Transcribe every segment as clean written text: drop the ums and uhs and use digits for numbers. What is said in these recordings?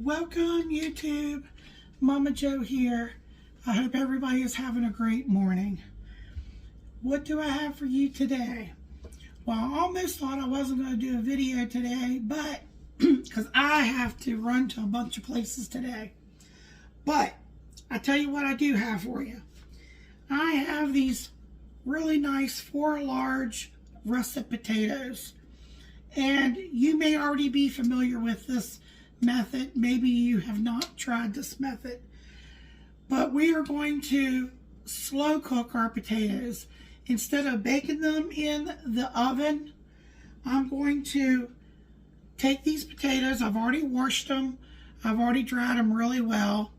Welcome YouTube, Momma Jo here. I hope everybody is having a great morning. What do I have for you today? Well, I almost thought I wasn't going to do a video today, but because I have to run to a bunch of places today. But I tell you what I do have for you. I have these really nice 4 large russet potatoes. And you may already be familiar with this method. Maybe you have not tried this method. But we are going to slow cook our potatoes. Instead of baking them in the oven, I'm going to take these potatoes. I've already washed them. I've already dried them really well.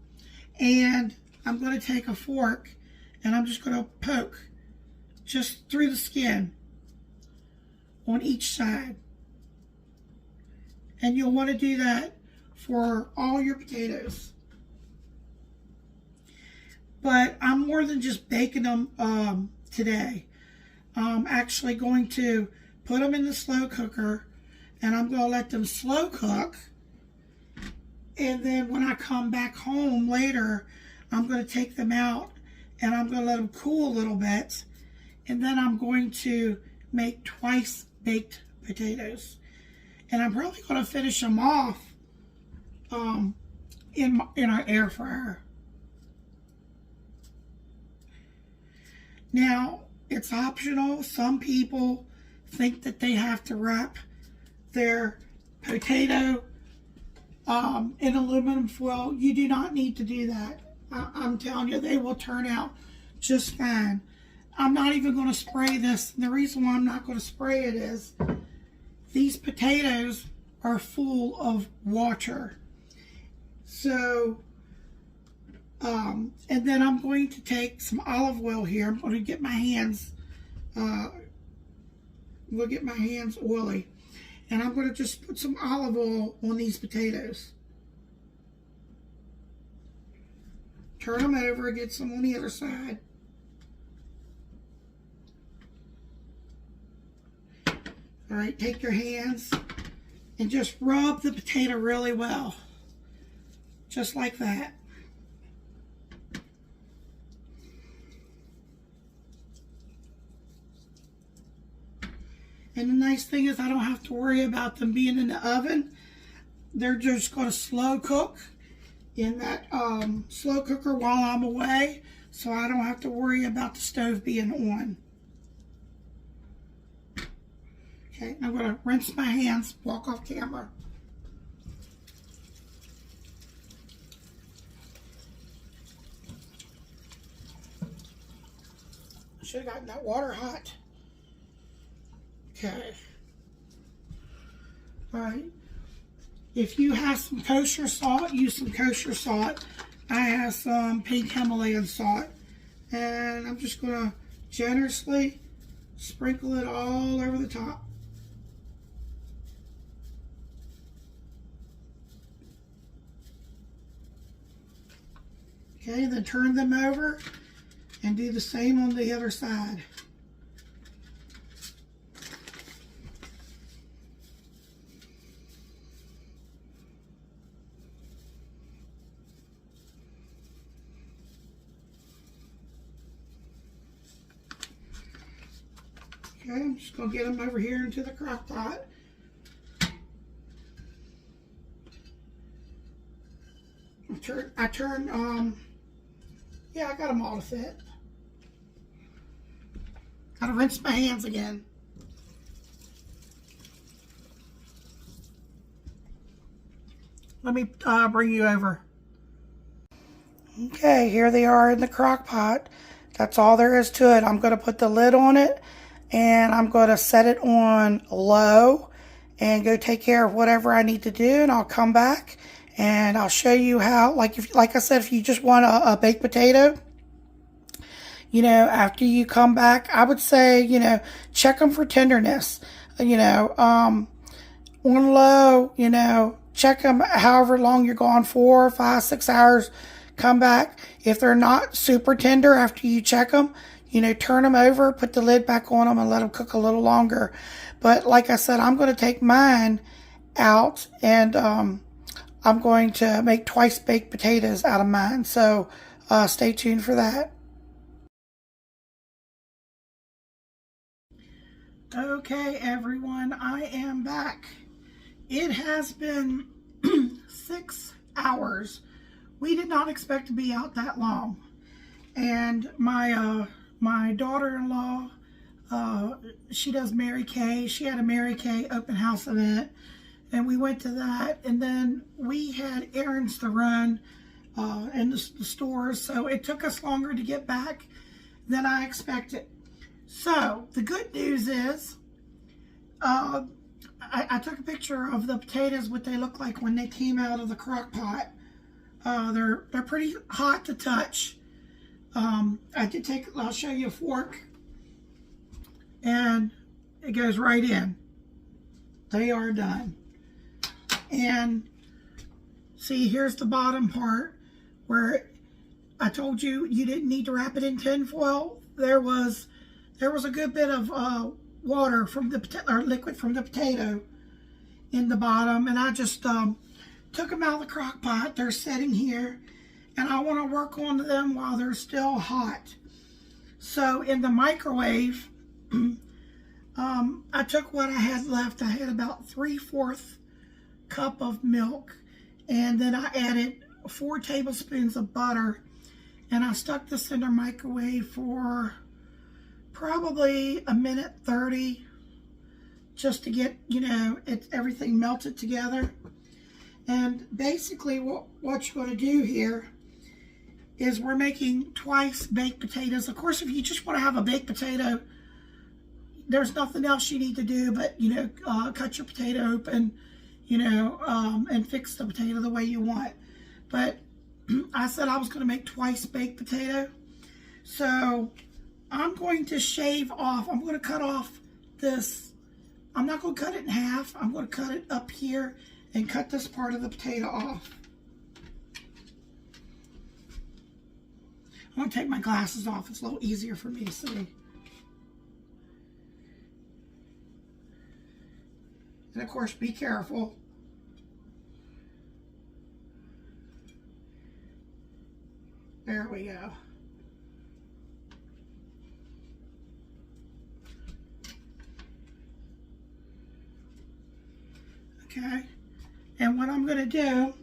And I'm going to take a fork and I'm just going to poke just through the skin on each side. And you'll want to do that for all your potatoes. But I'm more than just baking them today. I'm actually going to put them in the slow cooker and I'm going to let them slow cook. And then when I come back home later, I'm going to take them out and I'm going to let them cool a little bit. And then I'm going to make twice baked potatoes. And I'm probably going to finish them off in our air fryer. Now, it's optional. Some people think that they have to wrap their potato in aluminum foil. You do not need to do that. I'm telling you, they will turn out just fine. I'm not even going to spray this. And the reason why I'm not going to spray it is these potatoes are full of water. So, and then I'm going to take some olive oil here. I'm going to get my hands, oily. And I'm going to just put some olive oil on these potatoes. Turn them over and get some on the other side. All right, take your hands and just rub the potato really well. Just like that. And the nice thing is I don't have to worry about them being in the oven. They're just going to slow cook in that slow cooker while I'm away. So I don't have to worry about the stove being on. Okay, I'm going to rinse my hands, walk off camera. I should have gotten that water hot. Okay. Alright. If you have some kosher salt, use some kosher salt. I have some pink Himalayan salt. And I'm just going to generously sprinkle it all over the top. Okay, then turn them over and do the same on the other side. Okay, I'm just going to get them over here into the crock pot. Yeah, I got them all to fit. Gotta rinse my hands again. Let me bring you over. Okay, here they are in the crock pot. That's all there is to it. I'm going to put the lid on it and I'm going to set it on low and go take care of whatever I need to do, and I'll come back and I'll show you how, like I said, if you just want a baked potato, you know, after you come back, I would say, you know, check them for tenderness, you know, on low, you know, check them however long you're gone, 4, 5, 6 hours, come back. If they're not super tender after you check them, you know, turn them over, put the lid back on them and let them cook a little longer. But like I said, I'm going to take mine out and I'm going to make twice baked potatoes out of mine. So stay tuned for that. Okay, everyone, I am back. It has been 6 hours. We did not expect to be out that long. And my daughter-in-law, she does Mary Kay. She had a Mary Kay open house event, and we went to that. And then we had errands to run in the stores, so it took us longer to get back than I expected. So the good news is, I took a picture of the potatoes, what they look like when they came out of the crock pot. They're pretty hot to touch. I'll show you a fork, and it goes right in. They are done. And see, here's the bottom part where I told you you didn't need to wrap it in tin foil. There was a good bit of water from the liquid from the potato in the bottom, and I just took them out of the crock pot. They're sitting here, and I want to work on them while they're still hot. So in the microwave, I took what I had left. I had about 3/4 cup of milk, and then I added 4 tablespoons of butter, and I stuck this in the microwave for probably 1:30, just to get, everything melted together. And basically what you're going to do here is we're making twice baked potatoes. Of course, if you just want to have a baked potato, there's nothing else you need to do but, cut your potato open, and fix the potato the way you want. But I said I was going to make twice baked potato. So I'm going to shave off. I'm going to cut off this. I'm not going to cut it in half. I'm going to cut it up here and cut this part of the potato off. I'm going to take my glasses off. It's a little easier for me to see. And of course, be careful. There we go. Okay. And what I'm going to do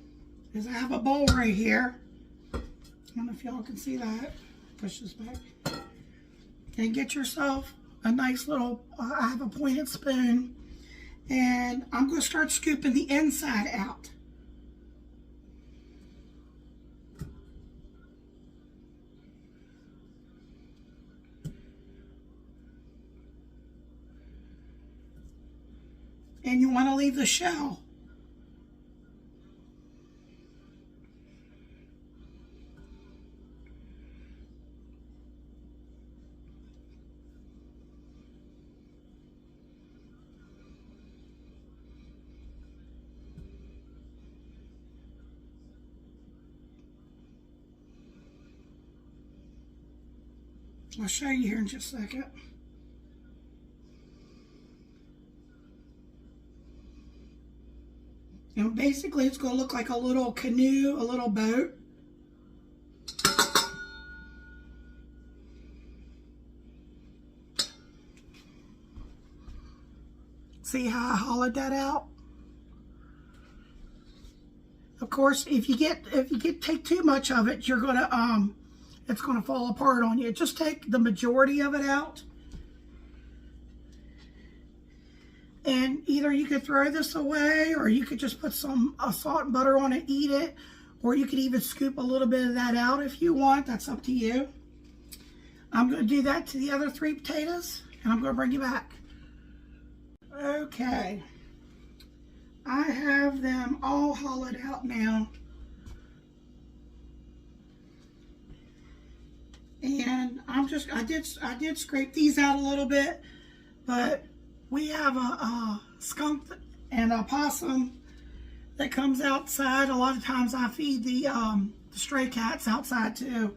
is I have a bowl right here. I don't know if y'all can see that. Push this back. And get yourself a nice little, I have a pointed spoon. And I'm going to start scooping the inside out. And you want to leave the shell. I'll show you here in just a second. Basically it's going to look like a little canoe, a little boat. See how I hollowed that out? Of course, if you take too much of it, you're gonna it's gonna fall apart on you. Just take the majority of it out. And either you could throw this away, or you could just put some salt and butter on it, eat it, or you could even scoop a little bit of that out if you want. That's up to you. I'm going to do that to the other 3 potatoes, and I'm going to bring you back. Okay. I have them all hollowed out now. And I did scrape these out a little bit, but we have a skunk and a possum that comes outside. A lot of times I feed the stray cats outside too.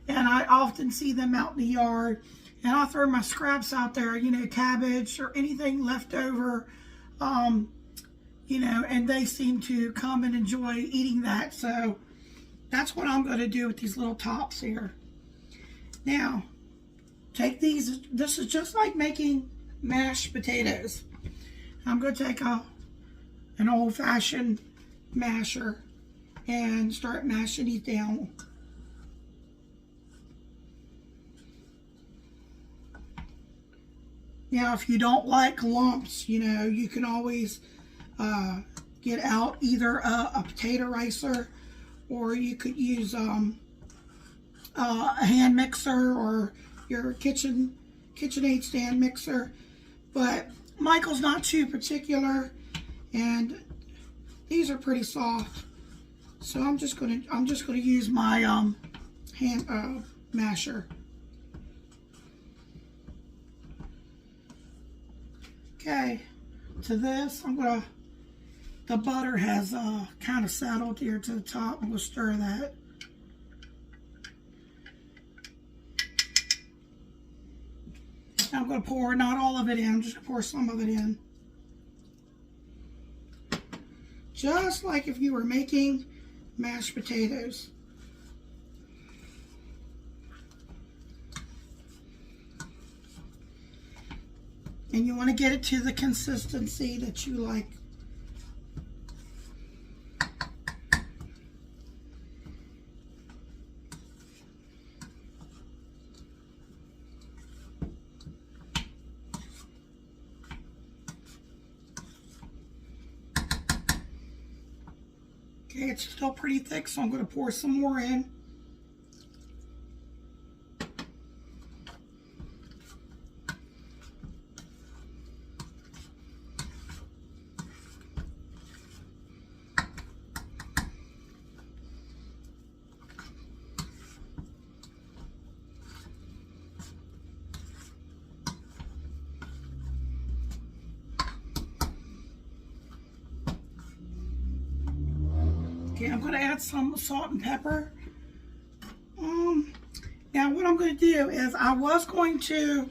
And I often see them out in the yard. And I throw my scraps out there, cabbage or anything left over, you know, and they seem to come and enjoy eating that. So that's what I'm going to do with these little tops here. Now, take these. This is just like making mashed potatoes. I'm going to take an old-fashioned masher and start mashing these down. Now, if you don't like lumps, you know, you can always get out either a potato ricer, or you could use a hand mixer or your KitchenAid stand mixer. But Michael's not too particular, and these are pretty soft. So I'm just gonna use my hand masher. Okay, to this, the butter has kind of settled here to the top. I'm going to stir that. Now I'm going to pour, not all of it in, I'm just going to pour some of it in. Just like if you were making mashed potatoes. And you want to get it to the consistency that you like. Okay, it's still pretty thick, so I'm going to pour some more in. Okay, I'm going to add some salt and pepper. Now what I'm going to do is I was going to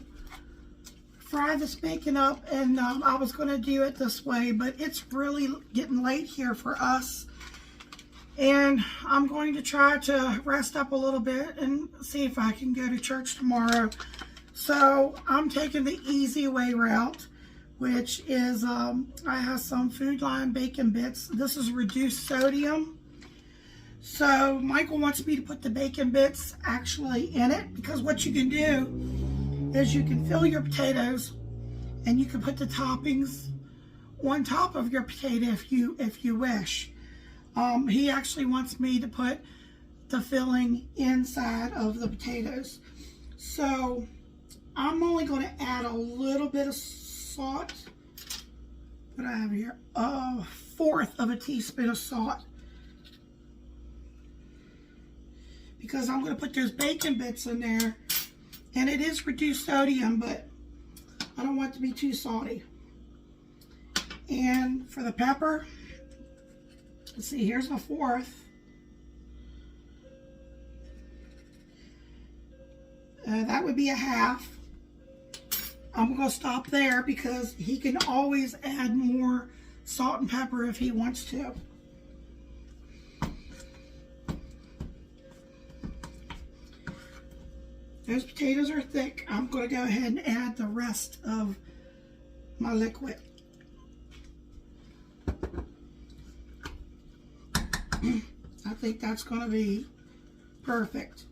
fry this bacon up, and I was going to do it this way, but it's really getting late here for us. And I'm going to try to rest up a little bit and see if I can go to church tomorrow. So I'm taking the easy way route, which is I have some Food Lion bacon bits. This is reduced sodium. So Michael wants me to put the bacon bits actually in it, because what you can do is you can fill your potatoes and you can put the toppings on top of your potato if you wish. He actually wants me to put the filling inside of the potatoes. So I'm only going to add a little bit of salt. What do I have here? 1/4 of a teaspoon of salt. Because I'm going to put those bacon bits in there. And it is reduced sodium, but I don't want it to be too salty. And for the pepper, let's see, here's a 1/4. That would be a 1/2. I'm going to stop there because he can always add more salt and pepper if he wants to. Those potatoes are thick. I'm going to go ahead and add the rest of my liquid. I think that's going to be perfect.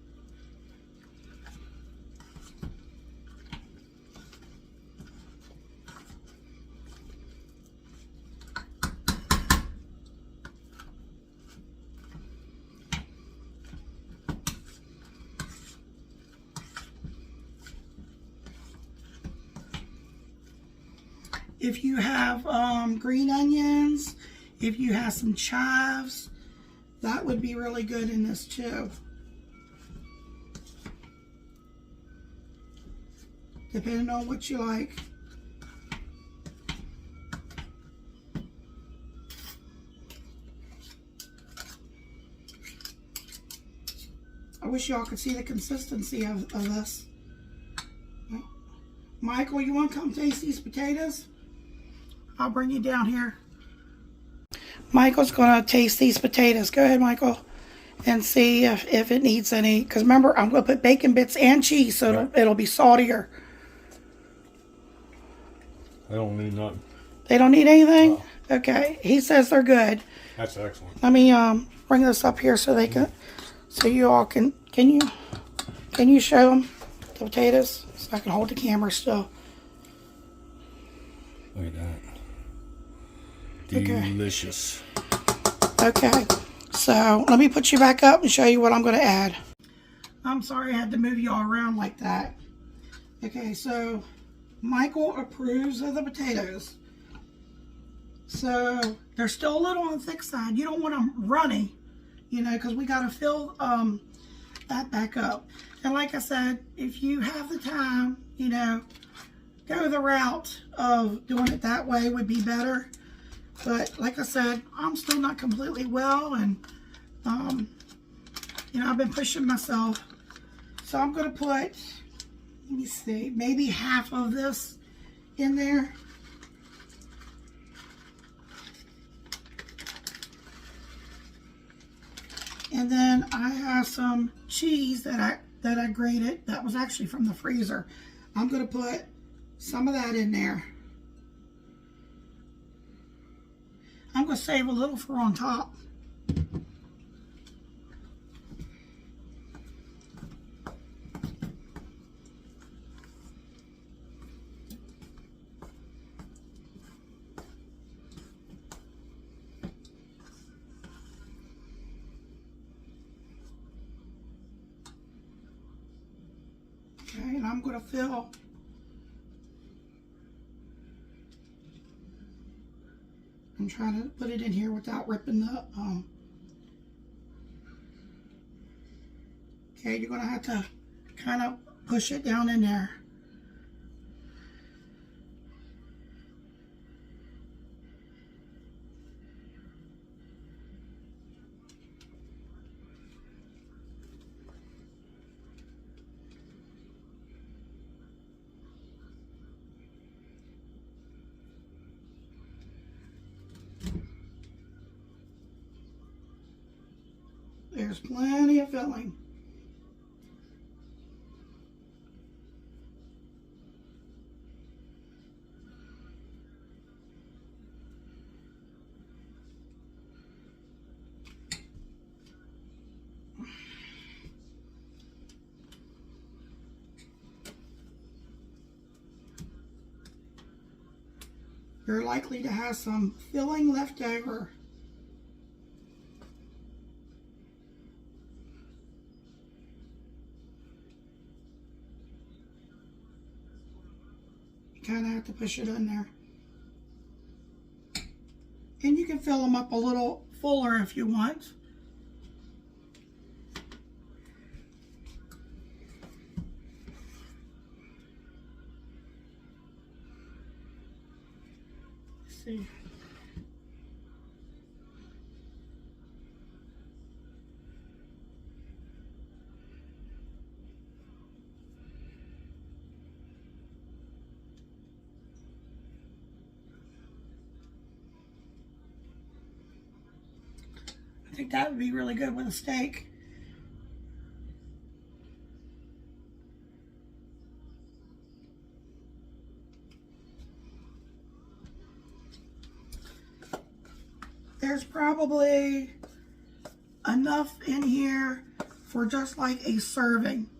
If you have green onions, if you have some chives, that would be really good in this too. Depending on what you like. I wish y'all could see the consistency of this. Michael, you want to come taste these potatoes? I'll bring you down here. Michael's going to taste these potatoes. Go ahead, Michael, and see if it needs any. Because remember, I'm going to put bacon bits and cheese, so it'll be saltier. They don't need nothing. They don't need anything? No. Okay. He says they're good. That's excellent. Let me bring this up here so they can, so you all can you show them the potatoes? So I can hold the camera still. Look at that. Delicious. Okay. So let me put you back up and show you what I'm going to add. I'm sorry I had to move you all around like that. Okay, so Michael approves of the potatoes. So they're still a little on the thick side. You don't want them runny, you know, because we got to fill that back up. And like I said, if you have the time, you know, go the route of doing it that way would be better. But like I said, I'm still not completely well, and you know, I've been pushing myself. So I'm going to put, let me see, maybe half of this in there. And then I have some cheese that I grated. That was actually from the freezer. I'm going to put some of that in there. I'm going to save a little for on top. Okay, and I'm going to fill I'm trying to put it in here without ripping the, okay, you're going to have to kind of push it down in there. There's plenty of filling. You're likely to have some filling left over. You kind of have to push it in there. And you can fill them up a little fuller if you want. Let's see. I think that would be really good with a steak. There's probably enough in here for just like a serving.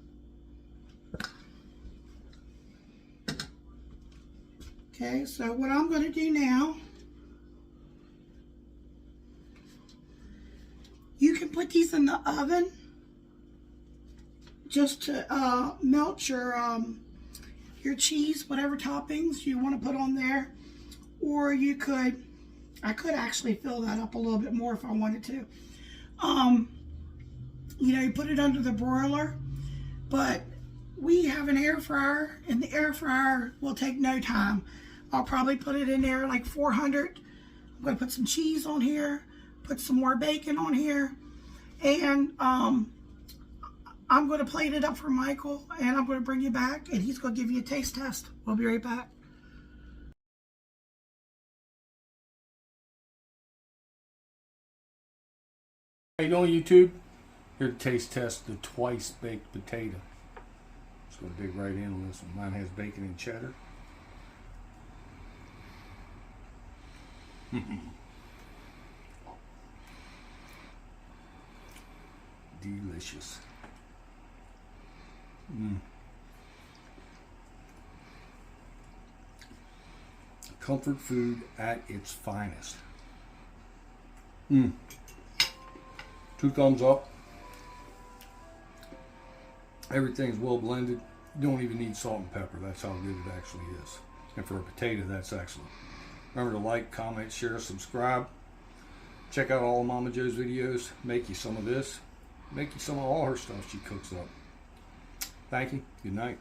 Okay, so what I'm going to do now, you can put these in the oven just to melt your cheese, whatever toppings you want to put on there. Or you could, I could actually fill that up a little bit more if I wanted to. You know, you put it under the broiler, but we have an air fryer, and the air fryer will take no time. I'll probably put it in there like 400. I'm going to put some cheese on here, put some more bacon on here, and I'm going to plate it up for Michael, and I'm going to bring you back, and he's going to give you a taste test. We'll be right back. How you doing, YouTube? Here to taste test the twice baked potato. Just gonna dig right in on this one. Mine has bacon and cheddar. Delicious. Comfort food at its finest. 2 thumbs up. Everything's well blended. You don't even need salt and pepper. That's how good it actually is. And for a potato, that's excellent. Remember to like, comment, share, subscribe. Check out all of Momma Jo's videos. Make you some of this. Make you some of all her stuff she cooks up. Thank you. Good night.